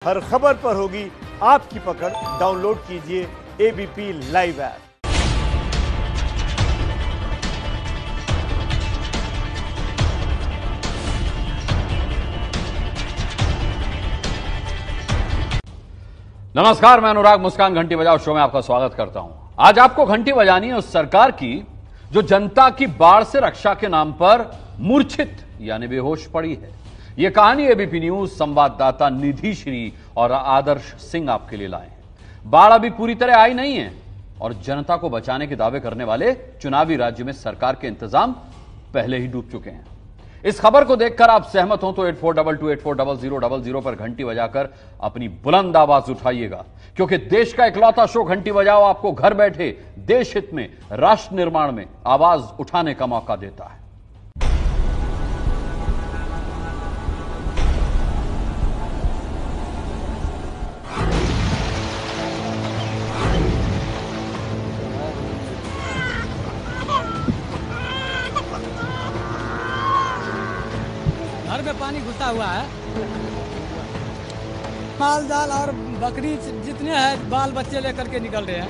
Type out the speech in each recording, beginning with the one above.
हर खबर पर होगी आपकी पकड़। डाउनलोड कीजिए एबीपी लाइव ऐप। नमस्कार, मैं अनुराग मुस्कान घंटी बजाओ शो में आपका स्वागत करता हूं। आज आपको घंटी बजानी है उस सरकार की जो जनता की बाढ़ से रक्षा के नाम पर मूर्छित यानी बेहोश पड़ी है। यह कहानी एबीपी न्यूज संवाददाता निधि श्री और आदर्श सिंह आपके लिए लाए हैं। बाढ़ अभी पूरी तरह आई नहीं है और जनता को बचाने के दावे करने वाले चुनावी राज्य में सरकार के इंतजाम पहले ही डूब चुके हैं। इस खबर को देखकर आप सहमत हो तो 8422840000 पर घंटी बजाकर अपनी बुलंद आवाज उठाइएगा, क्योंकि देश का इकलौता शो घंटी बजाओ आपको घर बैठे देश हित में, राष्ट्र निर्माण में आवाज उठाने का मौका देता है। घर में पानी घुसा हुआ है। माल जाल और बकरी जितने हैं बाल बच्चे लेकर के निकल रहे हैं।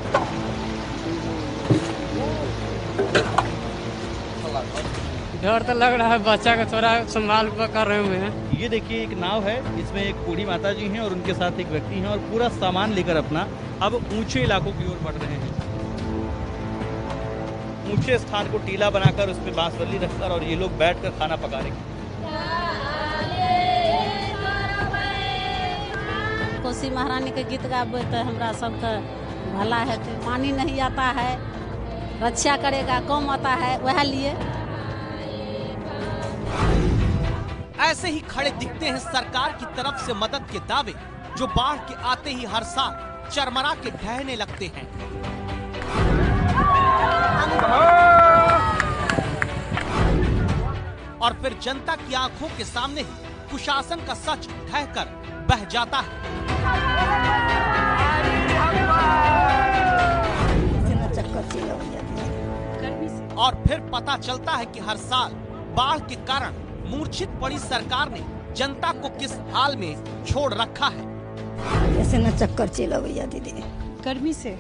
डर तो लग रहा है, बच्चा का थोड़ा संभाल कर रहे हुए हैं। ये देखिए एक नाव है, इसमें एक बूढ़ी माता जी हैं और उनके साथ एक व्यक्ति हैं और पूरा सामान लेकर अपना अब ऊंचे इलाकों की ओर बढ़ रहे हैं। ऊंचे स्थान को टीला बनाकर उसमें बांसबल्ली रखकर और ये लोग बैठकर खाना पका रहे हैं। कोसी महारानी के गीत गाबे तो हमरा सबका भला है। पानी नहीं आता है, रक्षा करेगा, कम आता है, वह लिए ऐसे ही खड़े दिखते हैं सरकार की तरफ से मदद के दावे, जो बाढ़ के आते ही हर साल चरमरा के ढहने लगते हैं। और फिर जनता की आंखों के सामने ही कुशासन का सच ढहकर बह जाता है। और फिर पता चलता है कि हर साल बाढ़ के कारण मूर्छित पड़ी सरकार ने जनता को किस हाल में छोड़ रखा है। ऐसे न चक्कर चलो भैया दीदी, गर्मी से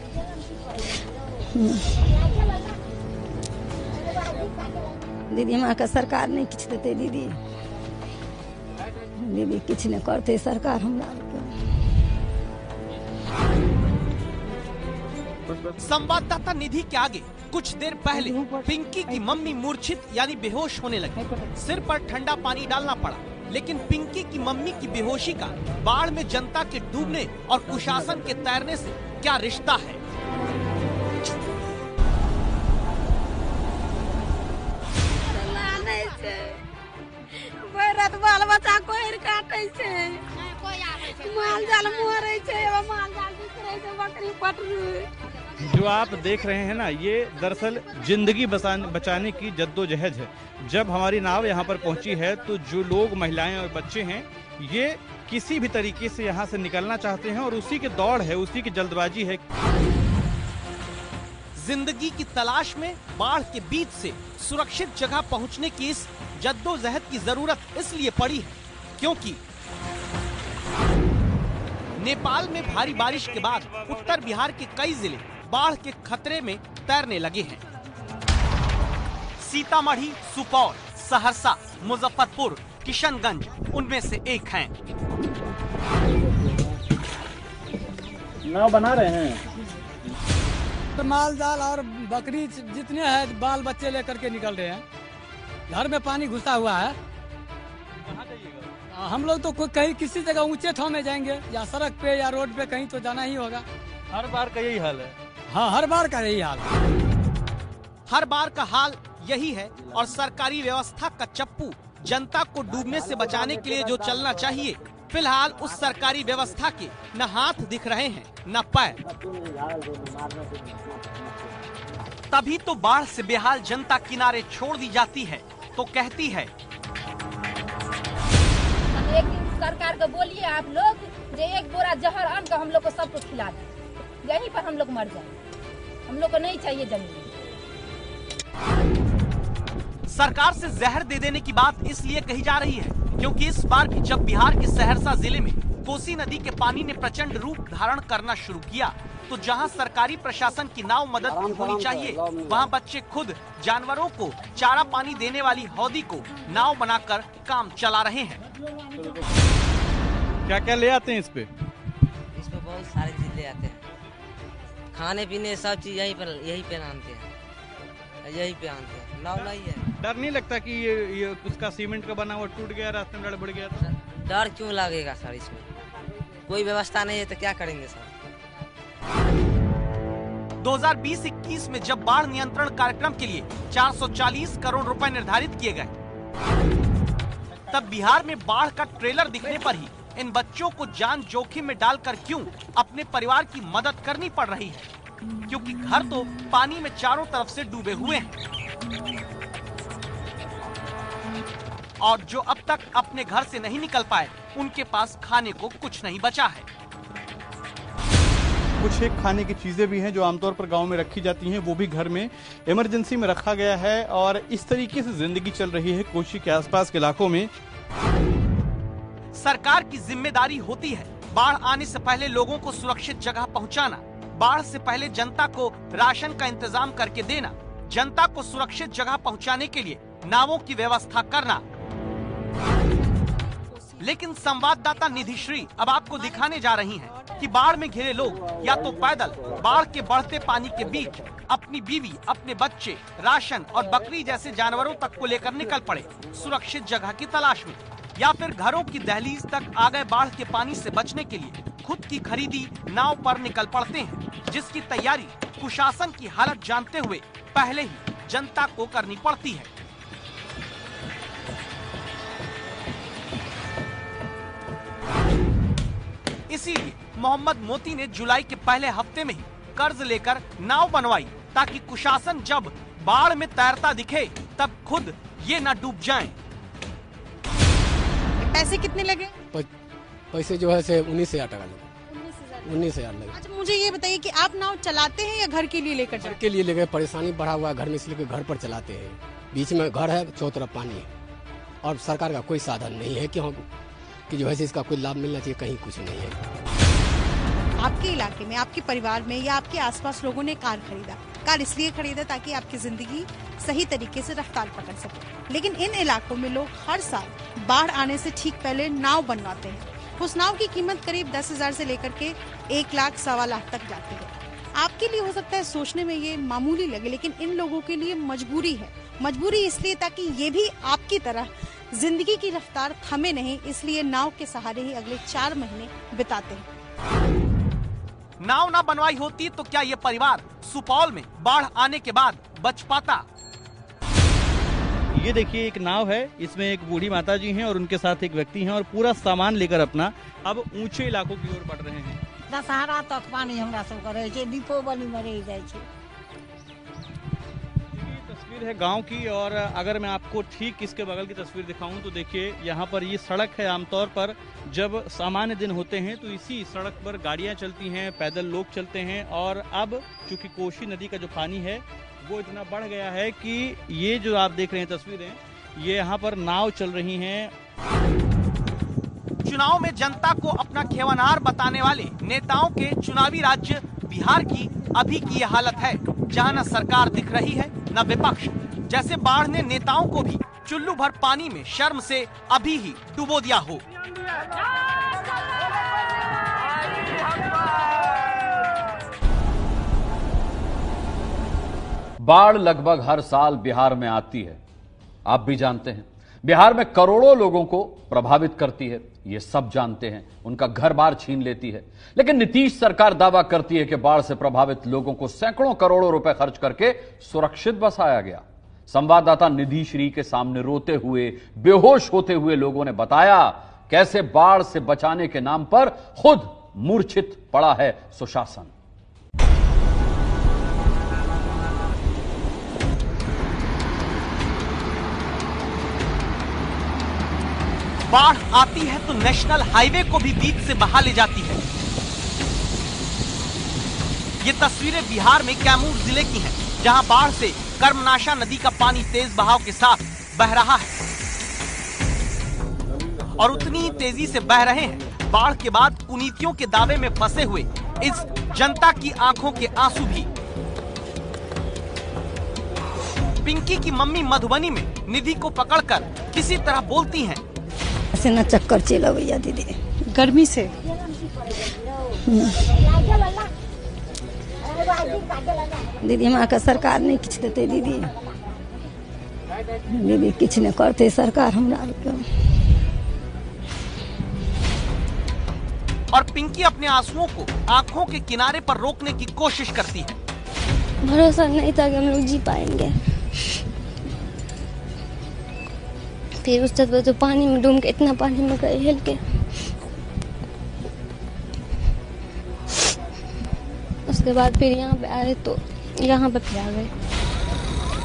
दीदी माँ का सरकार नहीं कुछ देते। दीदी कुछ नहीं करते सरकार हमारा। संवाददाता निधि के आगे कुछ देर पहले पिंकी की मम्मी मूर्छित यानी बेहोश होने लगी। सिर पर ठंडा पानी डालना पड़ा, लेकिन पिंकी की मम्मी की बेहोशी का बाढ़ में जनता के डूबने और कुशासन के तैरने से क्या रिश्ता है? बाल बच्चा कोई काटे से, माल जाल मरे से, माल जाल बिखरे से, बकरी पटरू। जो आप देख रहे हैं ना, ये दरअसल जिंदगी बचाने की जद्दोजहद है। जब हमारी नाव यहाँ पर पहुँची है तो जो लोग, महिलाएं और बच्चे हैं, ये किसी भी तरीके से यहाँ से निकलना चाहते हैं और उसी की दौड़ है, उसी की जल्दबाजी है। जिंदगी की तलाश में बाढ़ के बीच से सुरक्षित जगह पहुँचने की इस जद्दोजहद की जरूरत इसलिए पड़ी है क्योंकि नेपाल में भारी बारिश के बाद उत्तर बिहार के कई जिले बाढ़ के खतरे में तैरने लगे हैं। सीतामढ़ी, सुपौल, सहरसा, मुजफ्फरपुर, किशनगंज उनमें से एक हैं। नाव बना रहे हैं। माल जाल और बकरी जितने हैं बाल बच्चे लेकर के निकल रहे हैं। घर में पानी घुसा हुआ है। हम लोग तो कहीं किसी जगह ऊंचे ठाव में जाएंगे, या सड़क पे या रोड पे कहीं तो जाना ही होगा। हर बार का यही हाल है। हाँ, हर बार का यही हाल है। हर बार का हाल यही है और सरकारी व्यवस्था का चप्पू जनता को डूबने से बचाने के लिए जो चलना चाहिए, फिलहाल उस सरकारी व्यवस्था के न हाथ दिख रहे हैं न पैर। तभी तो बाढ़ से बेहाल जनता किनारे छोड़ दी जाती है तो कहती है, एक दिन सरकार को बोलिए आप लोग जो एक बोरा जहर आन कर हम लोग को सबको खिला दे, यहीं पर हम लोग मर जाए। हम लोग को नहीं चाहिए जमीन। सरकार से जहर दे देने की बात इसलिए कही जा रही है क्योंकि इस बार भी जब बिहार के सहरसा जिले में कोसी नदी के पानी ने प्रचंड रूप धारण करना शुरू किया तो जहां सरकारी प्रशासन की नाव मदद की होनी चाहिए, वहां बच्चे खुद जानवरों को चारा पानी देने वाली हौदी को नाव बनाकर काम चला रहे हैं। क्या क्या ले आते हैं इस पे बहुत सारी चीज ले आते हैं, खाने पीने सब चीज यहीं पे आनते हैं, यहीं पे आनते हैं। नाव नहीं है। डर नहीं लगता कि ये उसका सीमेंट का बना हुआ टूट गया, रास्ते में गड़बड़ गया था? डर क्यों लगेगा सर, इसमें कोई व्यवस्था नहीं है तो क्या करेंगे सर। 2020-21 में जब बाढ़ नियंत्रण कार्यक्रम के लिए 440 करोड़ रुपए निर्धारित किए गए, तब बिहार में बाढ़ का ट्रेलर दिखने पर ही इन बच्चों को जान जोखिम में डालकर क्यों अपने परिवार की मदद करनी पड़ रही है, क्योंकि घर तो पानी में चारों तरफ से डूबे हुए हैं और जो अब तक अपने घर से नहीं निकल पाए, उनके पास खाने को कुछ नहीं बचा है। कुछ एक खाने की चीजें भी हैं जो आमतौर पर गांव में रखी जाती हैं, वो भी घर में इमरजेंसी में रखा गया है और इस तरीके से जिंदगी चल रही है कोसी के आसपास के इलाकों में। सरकार की जिम्मेदारी होती है बाढ़ आने से पहले लोगों को सुरक्षित जगह पहुंचाना, बाढ़ से पहले जनता को राशन का इंतजाम करके देना, जनता को सुरक्षित जगह पहुंचाने के लिए नावों की व्यवस्था करना। लेकिन संवाददाता निधि श्री अब आपको दिखाने जा रही हैं कि बाढ़ में घिरे लोग या तो पैदल बाढ़ के बढ़ते पानी के बीच अपनी बीवी, अपने बच्चे, राशन और बकरी जैसे जानवरों तक को लेकर निकल पड़े सुरक्षित जगह की तलाश में, या फिर घरों की दहलीज तक आ गए बाढ़ के पानी से बचने के लिए खुद की खरीदी नाव पर निकल पड़ते हैं, जिसकी तैयारी कुशासन की हालत जानते हुए पहले ही जनता को करनी पड़ती है। इसीलिए मोहम्मद मोती ने जुलाई के पहले हफ्ते में ही कर्ज लेकर नाव बनवाई ताकि कुशासन जब बाढ़ में तैरता दिखे तब खुद ये न डूब जाएं। पैसे कितने लगे? पैसे जो है से 19,000 टका लगे। 19,000 लगे। अच्छा मुझे ये बताइए कि आप नाव चलाते हैं या घर के लिए लेकर? घर के लिए लेकर, परेशानी बढ़ा हुआ है घर में, इसलिए घर पर चलाते हैं। बीच में घर है, चारों तरफ पानी है और सरकार का कोई साधन नहीं है कि जो है इसका कोई लाभ मिलना चाहिए, कहीं कुछ नहीं है। आपके इलाके में, आपके परिवार में या आपके आसपास लोगों ने कार खरीदा, कार इसलिए खरीदा ताकि आपकी जिंदगी सही तरीके से रफ्तार पकड़ सके, लेकिन इन इलाकों में लोग हर साल बाढ़ आने से ठीक पहले नाव बनवाते हैं। उस नाव की कीमत करीब 10,000 से लेकर के 1 लाख, 1.25 लाख तक जाती है। आपके लिए हो सकता है सोचने में ये मामूली लगे, लेकिन इन लोगों के लिए मजबूरी है। मजबूरी इसलिए ताकि ये भी आपकी तरह जिंदगी की रफ्तार थमे नहीं, इसलिए नाव के सहारे ही अगले 4 महीने बिताते हैं। नाव ना बनवाई होती तो क्या ये परिवार सुपौल में बाढ़ आने के बाद बच पाता? ये देखिए एक नाव है, इसमें एक बूढ़ी माता जी हैं और उनके साथ एक व्यक्ति हैं और पूरा सामान लेकर अपना अब ऊंचे इलाकों की ओर बढ़ रहे हैं। दशहरा तक पानी हमरा सब करे छे, दीपावली में रह जाए छे। तस्वीर है गांव की और अगर मैं आपको ठीक इसके बगल की तस्वीर दिखाऊं तो देखिए यहाँ पर ये सड़क है। आमतौर पर जब सामान्य दिन होते हैं तो इसी सड़क पर गाड़ियां चलती हैं, पैदल लोग चलते हैं और अब चूंकि कोसी नदी का जो पानी है वो इतना बढ़ गया है कि ये जो आप देख रहे हैं तस्वीरें, ये यहाँ पर नाव चल रही हैं। चुनाव में जनता को अपना खेवनार बताने वाले नेताओं के चुनावी राज्य बिहार की अभी की ये हालत है, जहां न सरकार दिख रही है न विपक्ष। जैसे बाढ़ ने नेताओं को भी चुल्लू भर पानी में शर्म से अभी ही डुबो दिया हो। बाढ़ लगभग हर साल बिहार में आती है, आप भी जानते हैं। बिहार में करोड़ों लोगों को प्रभावित करती है, ये सब जानते हैं। उनका घर बार छीन लेती है, लेकिन नीतीश सरकार दावा करती है कि बाढ़ से प्रभावित लोगों को सैकड़ों करोड़ों रुपए खर्च करके सुरक्षित बसाया गया। संवाददाता निधि श्री के सामने रोते हुए, बेहोश होते हुए लोगों ने बताया कैसे बाढ़ से बचाने के नाम पर खुद मूर्छित पड़ा है सुशासन। बाढ़ आती है तो नेशनल हाईवे को भी बीच से बहा ले जाती है। ये तस्वीरें बिहार में कैमूर जिले की हैं, जहां बाढ़ से कर्मनाशा नदी का पानी तेज बहाव के साथ बह रहा है और उतनी ही तेजी से बह रहे हैं बाढ़ के बाद कुनीतियों के दावे में फंसे हुए इस जनता की आंखों के आंसू भी। पिंकी की मम्मी मधुबनी में निधि को पकड़कर किसी तरह बोलती हैं। ऐसे न चक्कर चला भैया दीदी, गर्मी से दीदी हमारा का सरकार नहीं किछ देते दीदी, दीदी किछ नहीं करते सरकार हमरा के। और पिंकी अपने आंसुओं को आंखों के किनारे पर रोकने की कोशिश करती है। भरोसा नहीं था कि हम लोग जी पाएंगे। फिर उस तरह तो पानी में डूब के, इतना पानी में गए हिल के, उसके बाद फिर यहाँ पे आए तो यहाँ पे फिर आ गए।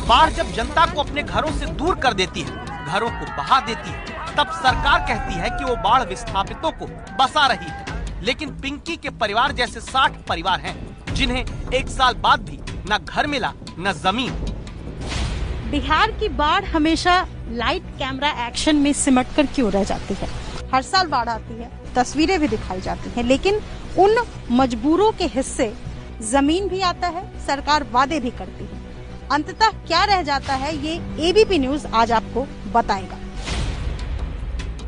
बाढ़ जब जनता को अपने घरों से दूर कर देती है, घरों को बहा देती है, तब सरकार कहती है कि वो बाढ़ विस्थापितों को बसा रही है। लेकिन पिंकी के परिवार जैसे 60 परिवार हैं जिन्हें 1 साल बाद भी न घर मिला न जमीन। बिहार की बाढ़ हमेशा लाइट कैमरा एक्शन में सिमट कर क्यों रह जाती है? हर साल बाढ़ आती है, तस्वीरें भी दिखाई जाती हैं, लेकिन उन मजबूरों के हिस्से जमीन भी आता है, सरकार वादे भी करती है। अंततः क्या रह जाता है ये एबीपी न्यूज आज आपको बताएगा।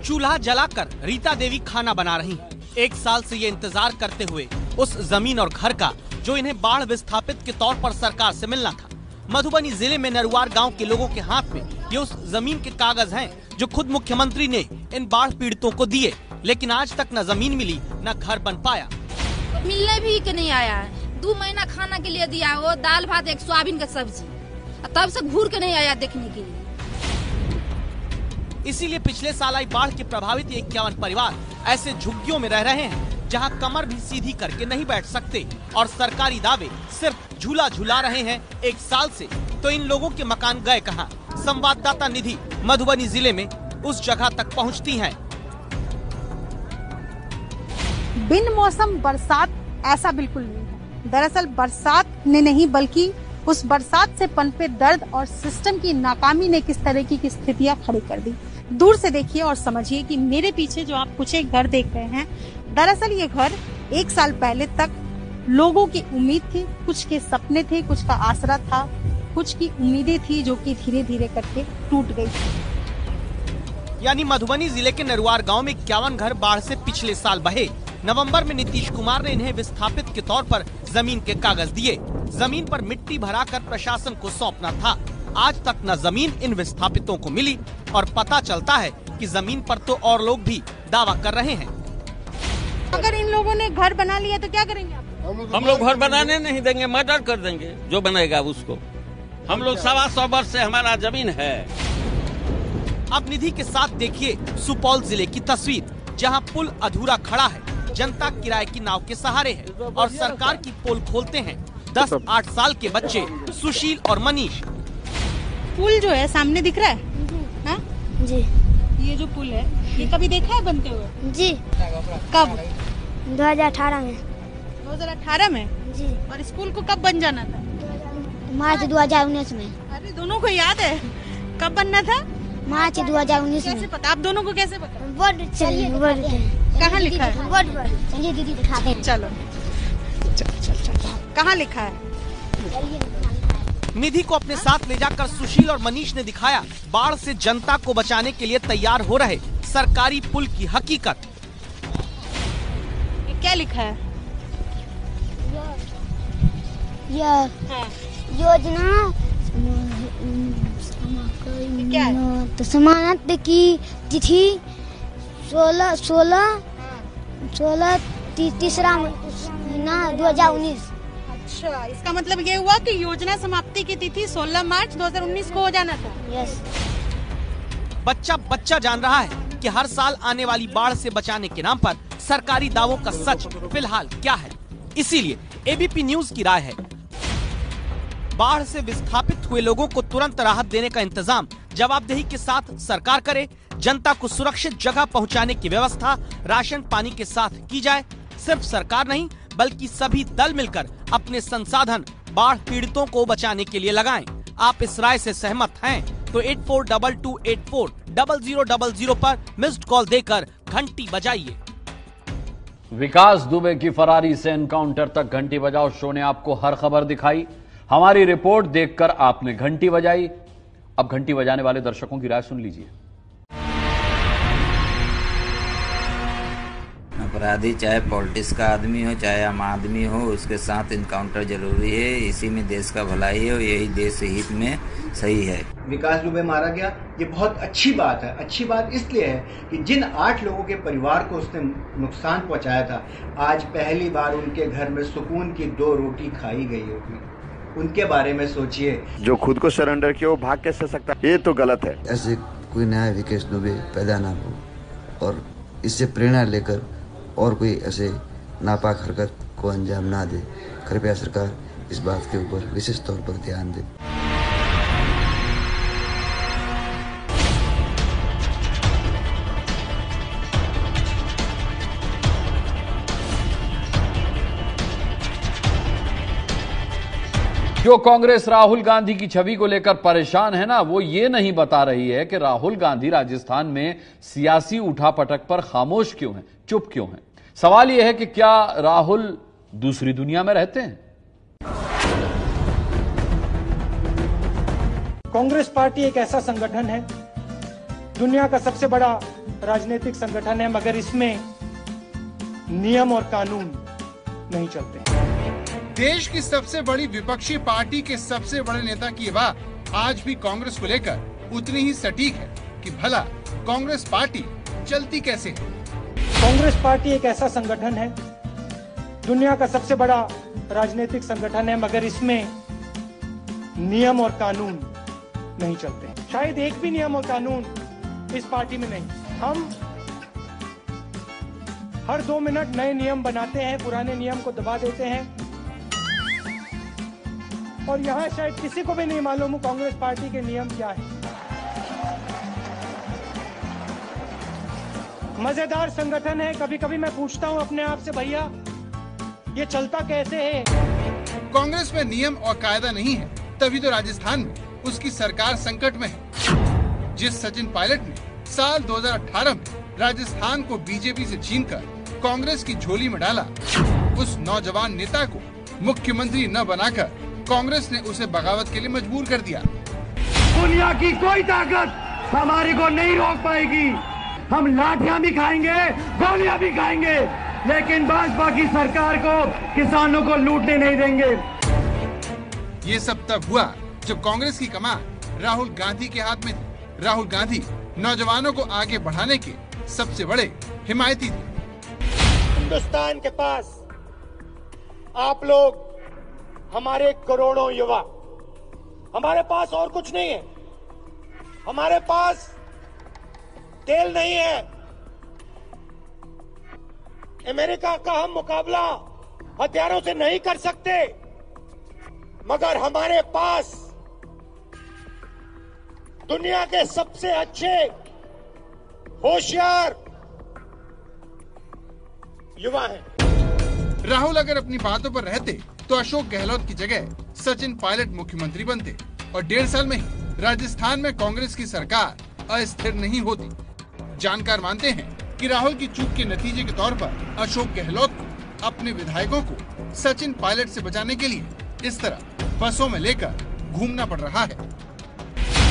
चूल्हा जलाकर रीता देवी खाना बना रही हैं। 1 साल से ये इंतजार करते हुए उस जमीन और घर का जो इन्हें बाढ़ विस्थापित के तौर पर सरकार से मिलना था। मधुबनी जिले में नरुआर गांव के लोगों के हाथ में ये उस जमीन के कागज हैं जो खुद मुख्यमंत्री ने इन बाढ़ पीड़ितों को दिए, लेकिन आज तक न जमीन मिली न घर बन पाया। मिलने भी के नहीं आया है। 2 महीना खाना के लिए दिया, वो दाल भात एक सोयाबीन का सब्जी, तब से घूर के नहीं आया देखने के लिए। इसीलिए पिछले साल आई बाढ़ के प्रभावित 51 परिवार ऐसे झुग्गियों में रह रहे हैं जहां कमर भी सीधी करके नहीं बैठ सकते और सरकारी दावे सिर्फ झूला झूला रहे हैं 1 साल से। तो इन लोगों के मकान गए कहां? संवाददाता निधि मधुबनी जिले में उस जगह तक पहुंचती हैं। बिन मौसम बरसात ऐसा बिल्कुल नहीं है। दरअसल बरसात ने नहीं बल्कि उस बरसात से पनपे दर्द और सिस्टम की नाकामी ने किस तरह की स्थितियां खड़ी कर दी। दूर से देखिए और समझिए कि मेरे पीछे जो आप कुछ एक घर देख रहे हैं, दरअसल ये घर 1 साल पहले तक लोगों की उम्मीद थी, कुछ के सपने थे, कुछ का आसरा था, कुछ की उम्मीदें थी जो कि धीरे धीरे करके टूट गई। यानी मधुबनी जिले के नरुआर गांव में 51 घर बाढ़ से पिछले साल बहे। नवंबर में नीतीश कुमार ने इन्हें विस्थापित के तौर पर जमीन के कागज दिए। जमीन पर मिट्टी भराकर प्रशासन को सौंपना था। आज तक न जमीन इन विस्थापितों को मिली और पता चलता है कि जमीन पर तो और लोग भी दावा कर रहे हैं। अगर इन लोगों ने घर बना लिया तो क्या करेंगे आप? हम लोग घर बनाने नहीं देंगे, मर्डर कर देंगे जो बनेगा उसको। हम लोग 125 वर्ष से हमारा जमीन है। अब निधि के साथ देखिए सुपौल जिले की तस्वीर, जहां पुल अधूरा खड़ा है, जनता किराए की नाव के सहारे है और सरकार की पोल खोलते हैं 10-8 साल के बच्चे सुशील और मनीष। पुल जो है सामने दिख रहा है हा? जी। ये जो पुल है ये कभी देखा है बनते हुए? जी। कब? 2018 में। 2018 में? जी। और स्कूल को कब बन जाना था? मार्च 2019 में। अरे दोनों को याद है कब बनना था? मार्च 2019 में। कैसे पता? आप दोनों को कैसे पता? बोर्ड चलिए, कहाँ लिखा है? बोर्ड पर चलिए दीदी दिखाते हैं। चलो कहाँ लिखा है? निधि को अपने साथ ले जाकर सुशील और मनीष ने दिखाया बाढ़ से जनता को बचाने के लिए तैयार हो रहे सरकारी पुल की हकीकत। ये क्या लिखा है? यह योजना क्या है? तो जमानत की तिथि 16 महीना 2019। अच्छा, इसका मतलब ये हुआ कि योजना समाप्ति की तिथि 16 मार्च 2019 को हो जाना था। यस। बच्चा बच्चा जान रहा है कि हर साल आने वाली बाढ़ से बचाने के नाम पर सरकारी दावों का सच फिलहाल क्या है। इसीलिए एबीपी न्यूज की राय है बाढ़ से विस्थापित हुए लोगों को तुरंत राहत देने का इंतजाम जवाबदेही के साथ सरकार करे। जनता को सुरक्षित जगह पहुंचाने की व्यवस्था राशन पानी के साथ की जाए। सिर्फ सरकार नहीं बल्कि सभी दल मिलकर अपने संसाधन बाढ़ पीड़ितों को बचाने के लिए लगाएं। आप इस राय से सहमत हैं तो 8422840000 पर मिस्ड कॉल देकर घंटी बजाइए। विकास दुबे की फरारी से एनकाउंटर तक घंटी बजाओ शो ने आपको हर खबर दिखाई। हमारी रिपोर्ट देखकर आपने घंटी बजाई। अब घंटी बजाने वाले दर्शकों की राय सुन लीजिए। अपराधी चाहे पॉलिटिक्स का आदमी हो चाहे आम आदमी हो, उसके साथ इनकाउंटर जरूरी है। इसी में देश का भलाई है और यही देश हित में सही है। विकास दुबे मारा गया, ये बहुत अच्छी बात है। अच्छी बात इसलिए है कि जिन 8 लोगों के परिवार को उसने नुकसान पहुंचाया था, आज पहली बार उनके घर में सुकून की 2 रोटी खाई गई होगी। उनके बारे में सोचिए। जो खुद को सरेंडर किया वो भाग कैसे सकता है? ये तो गलत है। ऐसे कोई नया विकास दुबे पैदा ना हो और इससे प्रेरणा लेकर और कोई ऐसे नापाक हरकत को अंजाम ना दे। कृपया सरकार इस बात के ऊपर विशेष तौर पर ध्यान दे। जो कांग्रेस राहुल गांधी की छवि को लेकर परेशान है ना, वो ये नहीं बता रही है कि राहुल गांधी राजस्थान में सियासी उठापटक पर खामोश क्यों हैं, चुप क्यों हैं। सवाल यह है कि क्या राहुल दूसरी दुनिया में रहते हैं? कांग्रेस पार्टी एक ऐसा संगठन है, दुनिया का सबसे बड़ा राजनीतिक संगठन है, मगर इसमें नियम और कानून नहीं चलते। देश की सबसे बड़ी विपक्षी पार्टी के सबसे बड़े नेता की बात आज भी कांग्रेस को लेकर उतनी ही सटीक है कि भला कांग्रेस पार्टी चलती कैसे है। कांग्रेस पार्टी एक ऐसा संगठन है, दुनिया का सबसे बड़ा राजनीतिक संगठन है, मगर इसमें नियम और कानून नहीं चलते। शायद एक भी नियम और कानून इस पार्टी में नहीं। हम हर 2 मिनट नए नियम बनाते हैं, पुराने नियम को दबा देते हैं और यहाँ शायद किसी को भी नहीं मालूम हो कांग्रेस पार्टी के नियम क्या है। मजेदार संगठन है। कभी कभी मैं पूछता हूँ अपने आप से, भैया ये चलता कैसे है? कांग्रेस में नियम और कायदा नहीं है, तभी तो राजस्थान में उसकी सरकार संकट में है। जिस सचिन पायलट ने साल 2018 में राजस्थान को बीजेपी से छीनकर कांग्रेस की झोली में डाला, उस नौजवान नेता को मुख्यमंत्री न बनाकर कांग्रेस ने उसे बगावत के लिए मजबूर कर दिया। दुनिया की कोई ताकत हमारे को नहीं रोक पाएगी। हम लाठियां भी खाएंगे, गोलियां भी खाएंगे, लेकिन भाजपा की सरकार को, किसानों को लूटने नहीं देंगे। ये सब तब हुआ जब कांग्रेस की कमान राहुल गांधी के हाथ में थी। राहुल गांधी नौजवानों को आगे बढ़ाने के सबसे बड़े हिमायती थे। हिंदुस्तान के पास आप लोग, हमारे करोड़ों युवा, हमारे पास और कुछ नहीं है। हमारे पास तेल नहीं है। अमेरिका का हम मुकाबला हथियारों से नहीं कर सकते, मगर हमारे पास दुनिया के सबसे अच्छे होशियार युवा हैं। राहुल अगर अपनी बातों पर रहते तो अशोक गहलोत की जगह सचिन पायलट मुख्यमंत्री बनते और 1.5 साल में ही राजस्थान में कांग्रेस की सरकार अस्थिर नहीं होती। जानकार मानते हैं कि राहुल की चूक के नतीजे के तौर पर अशोक गहलोत को अपने विधायकों को सचिन पायलट से बचाने के लिए इस तरह बसों में लेकर घूमना पड़ रहा है।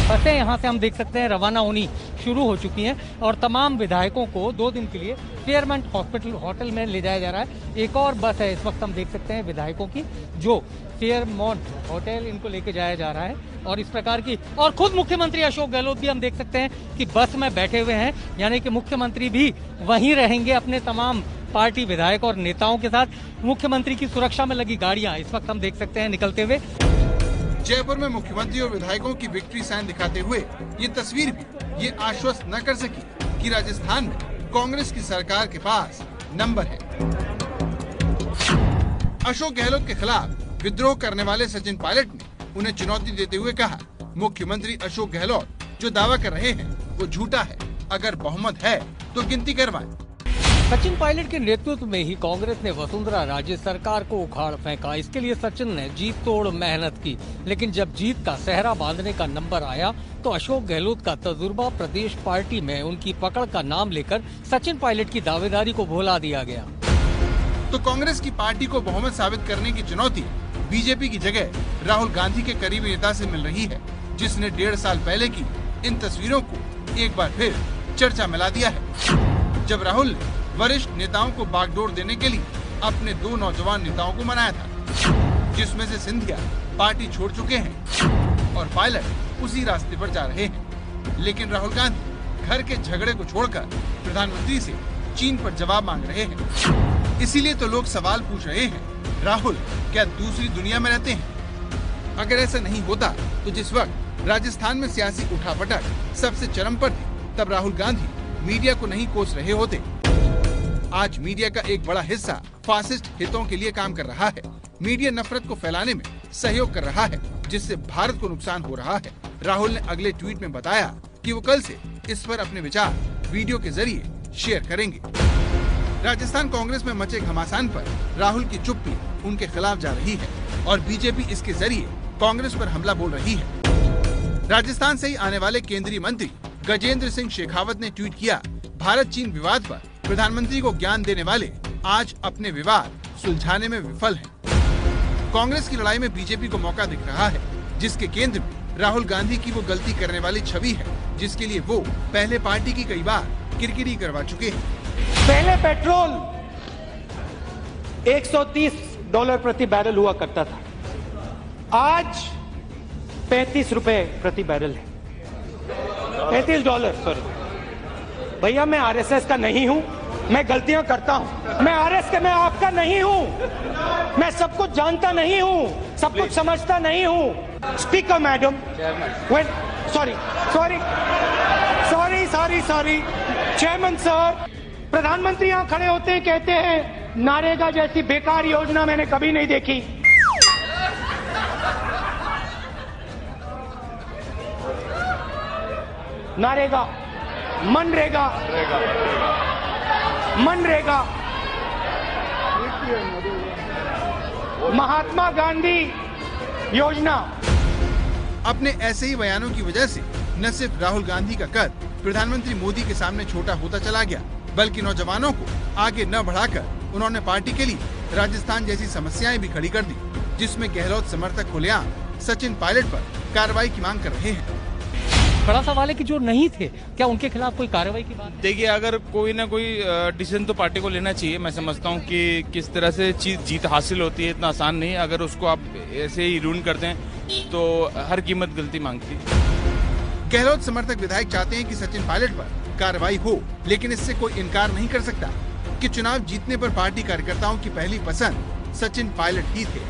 बसें यहाँ से हम देख सकते हैं रवाना होनी शुरू हो चुकी हैं और तमाम विधायकों को 2 दिन के लिए फेयरमंट होटल में ले जाया जा रहा है। एक और बस है इस वक्त हम देख सकते हैं विधायकों की, जो फेयरमंट होटल इनको लेके जाया जा रहा है और इस प्रकार की, और खुद मुख्यमंत्री अशोक गहलोत भी हम देख सकते हैं कि बस में बैठे हुए हैं, यानी कि मुख्यमंत्री भी वहीं रहेंगे अपने तमाम पार्टी विधायक और नेताओं के साथ। मुख्यमंत्री की सुरक्षा में लगी गाड़ियां इस वक्त हम देख सकते हैं निकलते हुए। जयपुर में मुख्यमंत्री और विधायकों की विक्ट्री साइन दिखाते हुए ये तस्वीर भी ये आश्वस्त न कर सकी कि राजस्थान में कांग्रेस की सरकार के पास नंबर है। अशोक गहलोत के खिलाफ विद्रोह करने वाले सचिन पायलट ने उन्हें चुनौती देते हुए कहा, मुख्यमंत्री अशोक गहलोत जो दावा कर रहे हैं वो झूठा है। अगर बहुमत है तो गिनती करवाएं। सचिन पायलट के नेतृत्व में ही कांग्रेस ने वसुंधरा राजे सरकार को उखाड़ फेंका। इसके लिए सचिन ने जीत तोड़ मेहनत की, लेकिन जब जीत का सेहरा बांधने का नंबर आया तो अशोक गहलोत का तजुर्बा, प्रदेश पार्टी में उनकी पकड़ का नाम लेकर सचिन पायलट की दावेदारी को भुला दिया गया। तो कांग्रेस की पार्टी को बहुमत साबित करने की चुनौती बीजेपी की जगह राहुल गांधी के करीबी नेता से मिल रही है, जिसने 1.5 साल पहले की इन तस्वीरों को एक बार फिर चर्चा में ला दिया है, जब राहुल ने वरिष्ठ नेताओं को बागडोर देने के लिए अपने 2 नौजवान नेताओं को मनाया था, जिसमें से सिंधिया पार्टी छोड़ चुके हैं और पायलट उसी रास्ते पर जा रहे हैं। लेकिन राहुल गांधी घर के झगड़े को छोड़कर प्रधानमंत्री से चीन पर जवाब मांग रहे हैं। इसीलिए तो लोग सवाल पूछ रहे हैं, राहुल क्या दूसरी दुनिया में रहते हैं? अगर ऐसा नहीं होता तो जिस वक्त राजस्थान में सियासी उठापटक सबसे चरम पर थी, तब राहुल गांधी मीडिया को नहीं कोस रहे होते। आज मीडिया का एक बड़ा हिस्सा फासिस्ट हितों के लिए काम कर रहा है। मीडिया नफरत को फैलाने में सहयोग कर रहा है, जिससे भारत को नुकसान हो रहा है। राहुल ने अगले ट्वीट में बताया कि वो कल से इस पर अपने विचार वीडियो के जरिए शेयर करेंगे। राजस्थान कांग्रेस में मचे घमासान पर राहुल की चुप्पी उनके खिलाफ जा रही है और बीजेपी इसके जरिए कांग्रेस पर हमला बोल रही है। राजस्थान से ही आने वाले केंद्रीय मंत्री गजेंद्र सिंह शेखावत ने ट्वीट किया, भारत चीन विवाद पर प्रधानमंत्री को ज्ञान देने वाले आज अपने विवाद सुलझाने में विफल हैं। कांग्रेस की लड़ाई में बीजेपी को मौका दिख रहा है, जिसके केंद्र में राहुल गांधी की वो गलती करने वाली छवि है, जिसके लिए वो पहले पार्टी की कई बार किरकिरी करवा चुके हैं। पहले पेट्रोल $130 प्रति बैरल हुआ करता था, आज $35 प्रति बैरल है। $35, सॉरी भैया, मैं आरएसएस का नहीं हूं, मैं गलतियां करता हूं। मैं मैं आपका नहीं हूं, मैं सब कुछ जानता नहीं हूं, सब कुछ समझता नहीं हूं। Speaker madam, wait, sorry chairman sir, प्रधानमंत्री यहाँ खड़े होते हैं, कहते हैं नारेगा जैसी बेकार योजना मैंने कभी नहीं देखी। नारेगा, मनरेगा, महात्मा गांधी योजना। अपने ऐसे ही बयानों की वजह से न सिर्फ राहुल गांधी का कद प्रधानमंत्री मोदी के सामने छोटा होता चला गया, बल्कि नौजवानों को आगे न बढ़ाकर उन्होंने पार्टी के लिए राजस्थान जैसी समस्याएं भी खड़ी कर दी, जिसमें गहलोत समर्थक खुलेआम सचिन पायलट पर कार्रवाई की मांग कर रहे हैं। बड़ा सवाल है कि जो नहीं थे, क्या उनके खिलाफ कोई कार्रवाई की बात? देखिए, अगर कोई ना कोई डिसीजन तो पार्टी को लेना चाहिए। मैं समझता हूँ कि किस तरह से जीत हासिल होती है, इतना आसान नहीं। अगर उसको आप ऐसे ही रूल करते हैं तो हर कीमत गलती मांगती है। गहलोत समर्थक विधायक चाहते हैं कि सचिन पायलट पर कार्रवाई हो, लेकिन इससे कोई इनकार नहीं कर सकता कि चुनाव जीतने पर पार्टी कार्यकर्ताओं की पहली पसंद सचिन पायलट ही थे।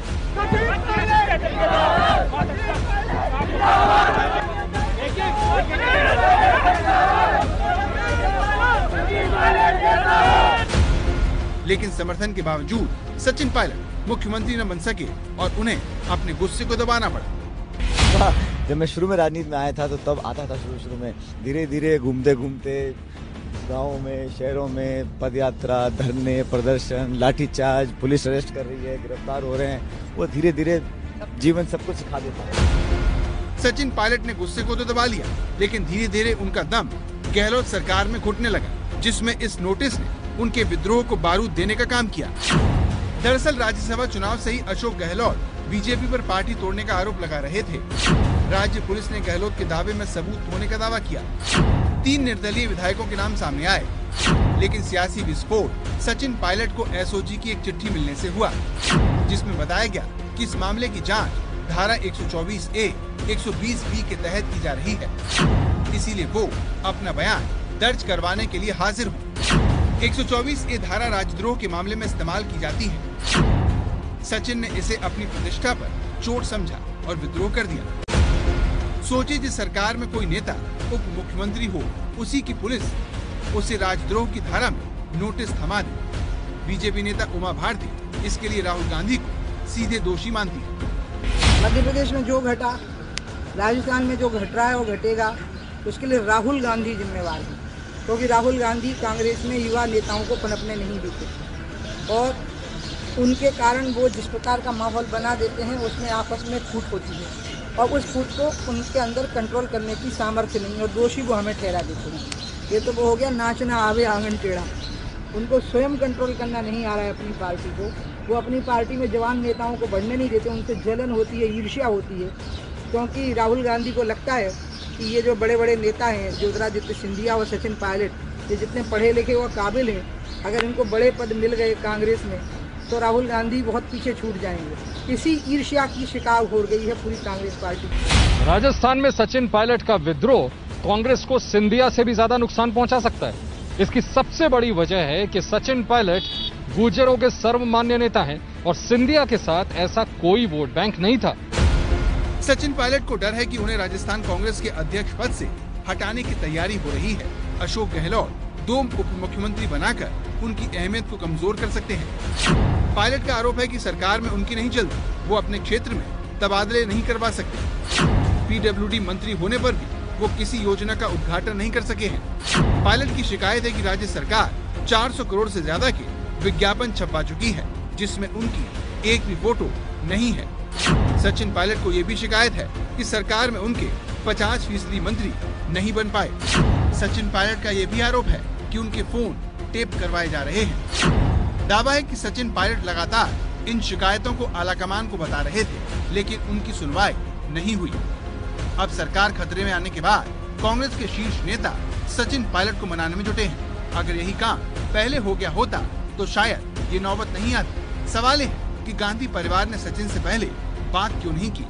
लेकिन समर्थन के बावजूद सचिन पायलट मुख्यमंत्री न बन सके और उन्हें अपने गुस्से को दबाना पड़ा। जब मैं शुरू में राजनीति में आया था तो तब आता था, शुरू में धीरे धीरे घूमते गाँव में, शहरों में पदयात्रा, धरने, प्रदर्शन, लाठीचार्ज, पुलिस अरेस्ट कर रही है, गिरफ्तार हो रहे हैं, वो धीरे धीरे जीवन सबको सिखा देता है। सचिन पायलट ने गुस्से को तो दबा लिया, लेकिन धीरे धीरे उनका दम गहलोत सरकार में घुटने लगा, जिसमें इस नोटिस ने उनके विद्रोह को बारूद देने का काम किया। दरअसल राज्यसभा चुनाव से ही अशोक गहलोत बीजेपी पर पार्टी तोड़ने का आरोप लगा रहे थे। राज्य पुलिस ने गहलोत के दावे में सबूत होने का दावा किया। 3 निर्दलीय विधायकों के नाम सामने आए, लेकिन सियासी विस्फोट सचिन पायलट को एसओजी की एक चिट्ठी मिलने से हुआ, जिसमें बताया गया कि इस मामले की जांच धारा 124A, 120B के तहत की जा रही है, इसीलिए वो अपना बयान दर्ज करवाने के लिए हाजिर हूँ। 124A धारा राजद्रोह के मामले में इस्तेमाल की जाती है। सचिन ने इसे अपनी प्रतिष्ठा पर चोट समझा और विद्रोह कर दिया। सोचिए, जिस सरकार में कोई नेता उप मुख्यमंत्री हो, उसी की पुलिस उसे राजद्रोह की धारा में नोटिस थमा दे। बीजेपी नेता उमा भारती इसके लिए राहुल गांधी को सीधे दोषी मानती है। मध्य प्रदेश में जो घटा, राजस्थान में जो घट रहा है वो घटेगा, उसके लिए राहुल गांधी जिम्मेवार है, क्योंकि राहुल गांधी कांग्रेस में युवा नेताओं को पनपने नहीं देते और उनके कारण वो जिस प्रकार का माहौल बना देते हैं उसमें आपस में फूट होती है और उस फूट को उनके अंदर कंट्रोल करने की सामर्थ्य नहीं और दोषी वो हमें ठहरा देते हैं। ये तो वो हो गया नाचना आवे आंगन टेढ़ा। उनको स्वयं कंट्रोल करना नहीं आ रहा है अपनी पार्टी को। वो अपनी पार्टी में जवान नेताओं को बढ़ने नहीं देते, उनसे जलन होती है, ईर्ष्या होती है, क्योंकि राहुल गांधी को लगता है कि ये जो बड़े बड़े नेता हैं, ज्योतिरादित्य सिंधिया और सचिन पायलट, ये जितने पढ़े लिखे और काबिल हैं, अगर इनको बड़े पद मिल गए कांग्रेस में तो राहुल गांधी बहुत पीछे छूट जाएंगे। इसी ईर्ष्या की शिकार हो गई है पूरी कांग्रेस पार्टी। राजस्थान में सचिन पायलट का विद्रोह कांग्रेस को सिंधिया से भी ज्यादा नुकसान पहुंचा सकता है। इसकी सबसे बड़ी वजह है कि सचिन पायलट गुर्जरों के सर्वमान्य नेता हैं और सिंधिया के साथ ऐसा कोई वोट बैंक नहीं था। सचिन पायलट को डर है कि उन्हें राजस्थान कांग्रेस के अध्यक्ष पद से हटाने की तैयारी हो रही है। अशोक गहलोत 2 उप मुख्यमंत्री बनाकर उनकी अहमियत को कमजोर कर सकते हैं। पायलट का आरोप है कि सरकार में उनकी नहीं चलती, वो अपने क्षेत्र में तबादले नहीं करवा सकते। पीडब्ल्यूडी मंत्री होने पर भी वो किसी योजना का उद्घाटन नहीं कर सके हैं। पायलट की शिकायत है कि राज्य सरकार 400 करोड़ से ज्यादा के विज्ञापन छपवा चुकी है, जिसमें उनकी एक भी फोटो नहीं है। सचिन पायलट को ये भी शिकायत है कि सरकार में उनके 50% मंत्री नहीं बन पाए। सचिन पायलट का ये भी आरोप है कि उनके फोन टेप करवाए जा रहे हैं। दावा है कि सचिन पायलट लगातार इन शिकायतों को आलाकमान को बता रहे थे, लेकिन उनकी सुनवाई नहीं हुई। अब सरकार खतरे में आने के बाद कांग्रेस के शीर्ष नेता सचिन पायलट को मनाने में जुटे हैं। अगर यही काम पहले हो गया होता तो शायद ये नौबत नहीं आती। सवाल है कि गांधी परिवार ने सचिन से पहले बात क्यों नहीं की।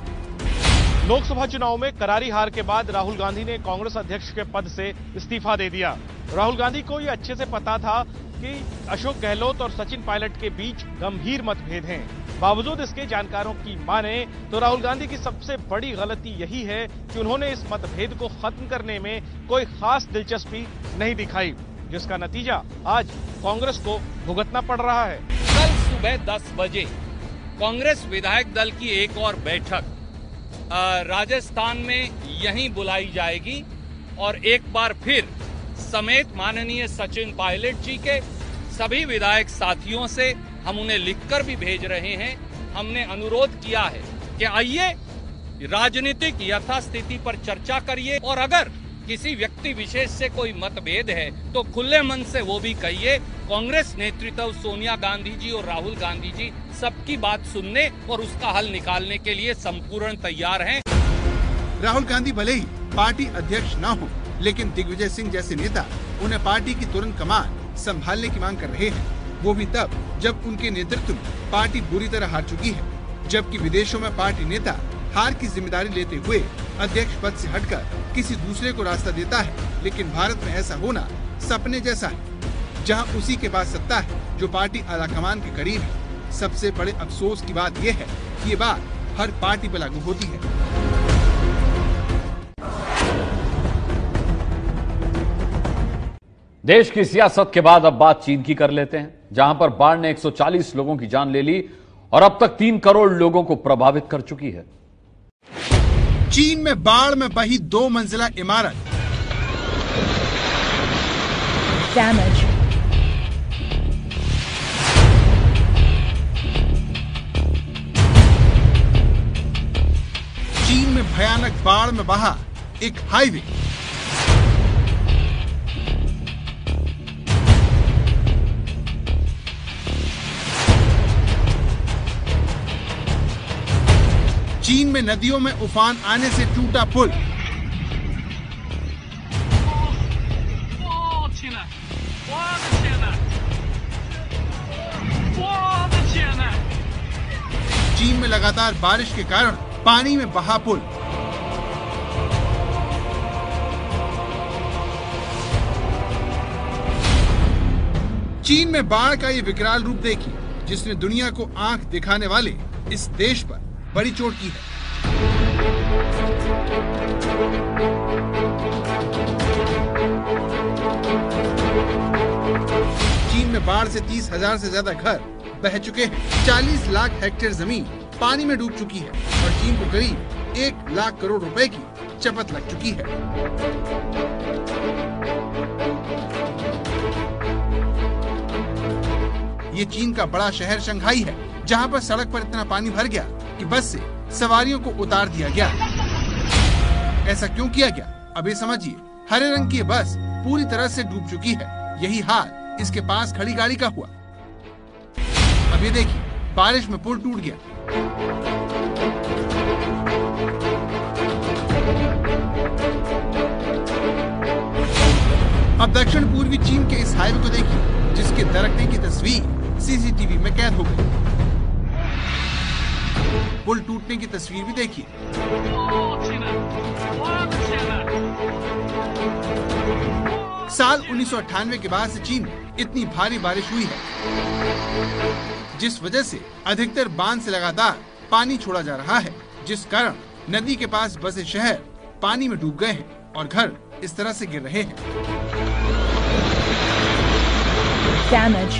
लोकसभा चुनाव में करारी हार के बाद राहुल गांधी ने कांग्रेस अध्यक्ष के पद से इस्तीफा दे दिया। राहुल गांधी को ये अच्छे से पता था कि अशोक गहलोत और सचिन पायलट के बीच गंभीर मतभेद हैं। बावजूद इसके जानकारों की माने तो राहुल गांधी की सबसे बड़ी गलती यही है कि उन्होंने इस मतभेद को खत्म करने में कोई खास दिलचस्पी नहीं दिखाई, जिसका नतीजा आज कांग्रेस को भुगतना पड़ रहा है। कल सुबह 10 बजे कांग्रेस विधायक दल की एक और बैठक राजस्थान में यहीं बुलाई जाएगी और एक बार फिर समेत माननीय सचिन पायलट जी के सभी विधायक साथियों से हम उन्हें लिखकर भी भेज रहे हैं। हमने अनुरोध किया है कि आइए राजनीतिक यथास्थिति पर चर्चा करिए और अगर किसी व्यक्ति विशेष से कोई मतभेद है तो खुले मन से वो भी कहिए। कांग्रेस नेतृत्व सोनिया गांधी जी और राहुल गांधी जी सबकी बात सुनने और उसका हल निकालने के लिए संपूर्ण तैयार हैं। राहुल गांधी भले ही पार्टी अध्यक्ष न हो, लेकिन दिग्विजय सिंह जैसे नेता उन्हें पार्टी की तुरंत कमान संभालने की मांग कर रहे हैं, वो भी तब जब उनके नेतृत्व में पार्टी बुरी तरह हार चुकी है। जबकि विदेशों में पार्टी नेता हार की जिम्मेदारी लेते हुए अध्यक्ष पद से हटकर किसी दूसरे को रास्ता देता है, लेकिन भारत में ऐसा होना सपने जैसा है, जहां उसी के पास सत्ता है जो पार्टी आलाकमान के करीब है। सबसे बड़े अफसोस की बात यह है कि ये बात हर पार्टी पर लागू होती है। देश की सियासत के बाद अब बात चीन की कर लेते हैं, जहां पर बाढ़ ने 140 लोगों की जान ले ली और अब तक 3 करोड़ लोगों को प्रभावित कर चुकी है। चीन में बाढ़ में बही 2 मंजिला इमारत, चीन में भयानक बाढ़ में बहा एक हाईवे, चीन में नदियों में उफान आने से टूटा पुल, चीन में लगातार बारिश के कारण पानी में बहा पुल, चीन में बाढ़ का ये विकराल रूप देखिए, जिसने दुनिया को आंख दिखाने वाले इस देश पर बड़ी चोट की है। चीन में बाढ़ से 30,000 से ज्यादा घर बह चुके हैं। 40 लाख हेक्टेयर जमीन पानी में डूब चुकी है और चीन को करीब 1 लाख करोड़ रुपए की चपत लग चुकी है। ये चीन का बड़ा शहर शंघाई है, जहां पर सड़क पर इतना पानी भर गया कि बस से सवारियों को उतार दिया गया। ऐसा क्यों किया गया, अब ये समझिए। हरे रंग की बस पूरी तरह से डूब चुकी है। यही हाल इसके पास खड़ी गाड़ी का हुआ। अब ये देखिए, बारिश में पुल टूट गया। अब दक्षिण पूर्वी चीन के इस हाईवे को देखिए, जिसके दरकने की तस्वीर सीसीटीवी में कैद हो गई। पुल टूटने की तस्वीर भी देखिए। साल 1998 के बाद से चीन में इतनी भारी बारिश हुई है, जिस वजह से अधिकतर बांध से लगातार पानी छोड़ा जा रहा है, जिस कारण नदी के पास बसे शहर पानी में डूब गए हैं और घर इस तरह से गिर रहे हैं। Damage